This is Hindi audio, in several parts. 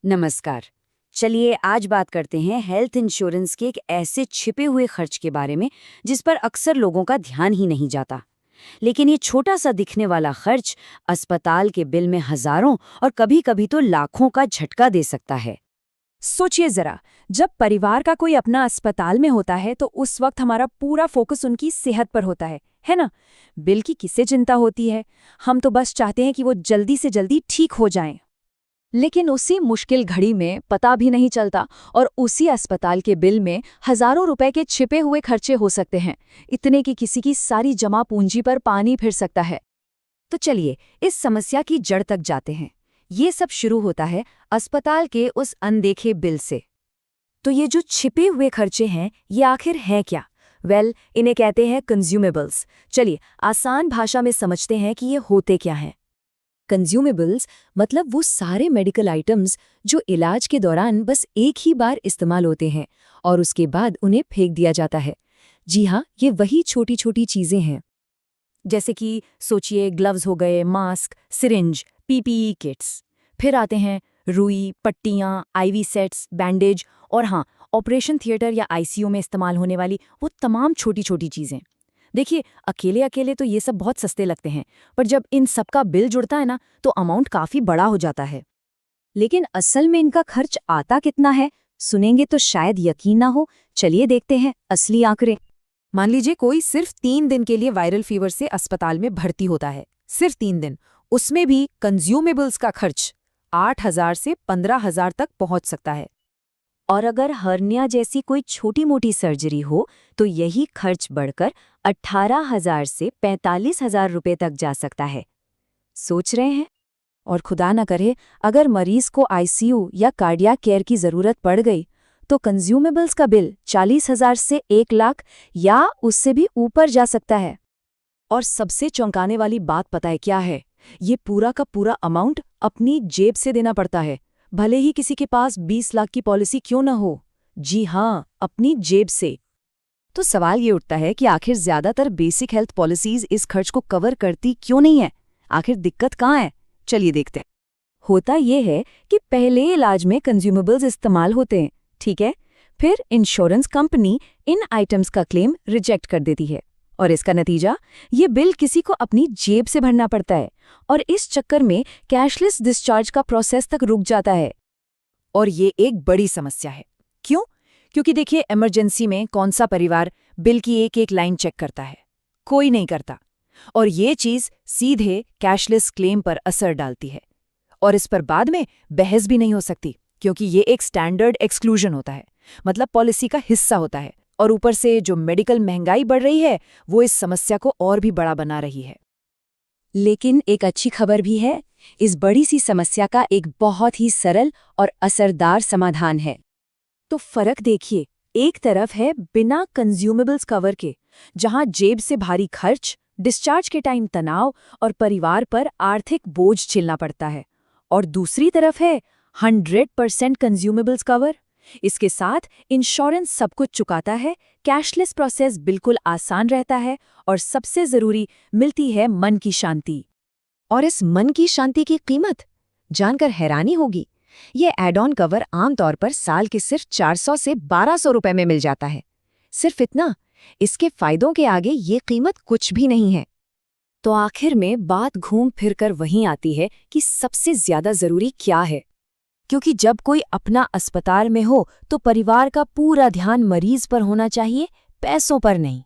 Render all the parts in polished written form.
नमस्कार। चलिए आज बात करते हैं हेल्थ इंश्योरेंस के एक ऐसे छिपे हुए खर्च के बारे में जिस पर अक्सर लोगों का ध्यान ही नहीं जाता। लेकिन ये छोटा सा दिखने वाला खर्च अस्पताल के बिल में हजारों और कभी-कभी तो लाखों का झटका दे सकता है। सोचिए जरा, जब परिवार का कोई अपना अस्पताल में होता है तो उस वक्त हमारा पूरा फोकस उनकी सेहत पर होता है ना? बिल की किससे चिंता होती है? हम तो बस चाहते हैं कि वो जल्दी से जल्दी ठीक हो जाएं। लेकिन उसी मुश्किल घड़ी में पता भी नहीं चलता और उसी अस्पताल के बिल में हजारों रुपए के छिपे हुए खर्चे हो सकते हैं, इतने कि किसी की सारी जमा पूंजी पर पानी फिर सकता है। तो चलिए इस समस्या की जड़ तक जाते हैं। ये सब शुरू होता है अस्पताल के उस अनदेखे बिल से। तो ये जो छिपे हुए खर्चे हैं ये आखिर हैं क्या? इन्हें कहते हैं कंज्यूमेबल्स। चलिए आसान भाषा में समझते हैं कि ये होते क्या हैं। कंज्यूमेबल्स मतलब वो सारे मेडिकल आइटम्स जो इलाज के दौरान बस एक ही बार इस्तेमाल होते हैं और उसके बाद उन्हें फेंक दिया जाता है। जी हाँ, ये वही छोटी छोटी चीजें हैं। जैसे कि सोचिए ग्लव्स हो गए, मास्क, सिरिंज, पीपीई किट्स। फिर आते हैं रुई, पट्टियाँ, आईवी सेट्स, बैंडेज और हाँ, ऑपरेशन थिएटर या आईसीयू में इस्तेमाल होने वाली वो तमाम छोटी छोटी चीज़ें। देखिए अकेले अकेले तो ये सब बहुत सस्ते लगते हैं, पर जब इन सब का बिल जुड़ता है ना तो अमाउंट काफ़ी बड़ा हो जाता है। लेकिन असल में इनका खर्च आता कितना है? सुनेंगे तो शायद यकीन ना हो। चलिए देखते हैं असली आंकड़े। मान लीजिए कोई सिर्फ 3 दिन के लिए वायरल फीवर से अस्पताल में भर्ती होता है। सिर्फ 3 दिन। उसमें भी कंज्यूमेबल्स का खर्च 8,000 से 15,000 तक पहुंच सकता है। और अगर हर्निया जैसी कोई छोटी मोटी सर्जरी हो तो यही खर्च बढ़कर 18,000 से 45,000 रुपए तक जा सकता है। सोच रहे हैं? और खुदा न करे अगर मरीज को आईसीयू या कार्डियक केयर की जरूरत पड़ गई तो कंज्यूमेबल्स का बिल 40,000 से 1 लाख या उससे भी ऊपर जा सकता है। और सबसे चौंकाने वाली बात पता है क्या है? ये पूरा का पूरा अमाउंट अपनी जेब से देना पड़ता है, भले ही किसी के पास 20 लाख की पॉलिसी क्यों न हो। जी हाँ, अपनी जेब से। तो सवाल ये उठता है कि आखिर ज्यादातर बेसिक हेल्थ पॉलिसीज इस खर्च को कवर करती क्यों नहीं है? आखिर दिक्कत कहाँ है? चलिए देखते हैं। होता ये है कि पहले इलाज में कंज्यूमेबल्स इस्तेमाल होते हैं, ठीक है? फिर इंश्योरेंस कंपनी इन आइटम्स का क्लेम रिजेक्ट कर देती है और इसका नतीजा ये बिल किसी को अपनी जेब से भरना पड़ता है और इस चक्कर में कैशलेस डिस्चार्ज का प्रोसेस तक रुक जाता है। और ये एक बड़ी समस्या है। क्यों? क्योंकि देखिए इमरजेंसी में कौन सा परिवार बिल की एक एक लाइन चेक करता है? कोई नहीं करता। और ये चीज सीधे कैशलेस क्लेम पर असर डालती है और इस पर बाद में बहस भी नहीं हो सकती, क्योंकि ये एक स्टैंडर्ड एक्सक्लूजन होता है, मतलब पॉलिसी का हिस्सा होता है। और ऊपर से जो मेडिकल महंगाई बढ़ रही है वो इस समस्या को और भी बड़ा बना रही है। लेकिन एक अच्छी खबर भी है। इस बड़ी सी समस्या का एक बहुत ही सरल और असरदार समाधान है। तो फर्क देखिए, एक तरफ है बिना कंज्यूमेबल्स कवर के, जहां जेब से भारी खर्च, डिस्चार्ज के टाइम तनाव और परिवार पर आर्थिक बोझ झेलना पड़ता है। और दूसरी तरफ है 100% कंज्यूमेबल्स कवर। इसके साथ इंश्योरेंस सब कुछ चुकाता है, कैशलेस प्रोसेस बिल्कुल आसान रहता है और सबसे जरूरी मिलती है मन की शांति। और इस मन की शांति की कीमत जानकर हैरानी होगी। ये एड ऑन कवर आमतौर पर साल के सिर्फ 400 से 1200 रुपए में मिल जाता है। सिर्फ इतना। इसके फायदों के आगे ये कीमत कुछ भी नहीं है। तो आखिर में बात घूम फिर कर वहीं आती है कि सबसे ज्यादा जरूरी क्या है? क्योंकि जब कोई अपना अस्पताल में हो तो परिवार का पूरा ध्यान मरीज पर होना चाहिए, पैसों पर नहीं।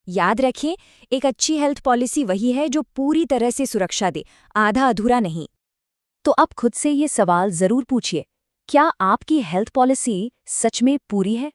याद रखें, एक अच्छी हेल्थ पॉलिसी वही है जो पूरी तरह से सुरक्षा दे, आधा अधूरा नहीं। तो अब खुद से ये सवाल जरूर पूछिए, क्या आपकी हेल्थ पॉलिसी सच में पूरी है?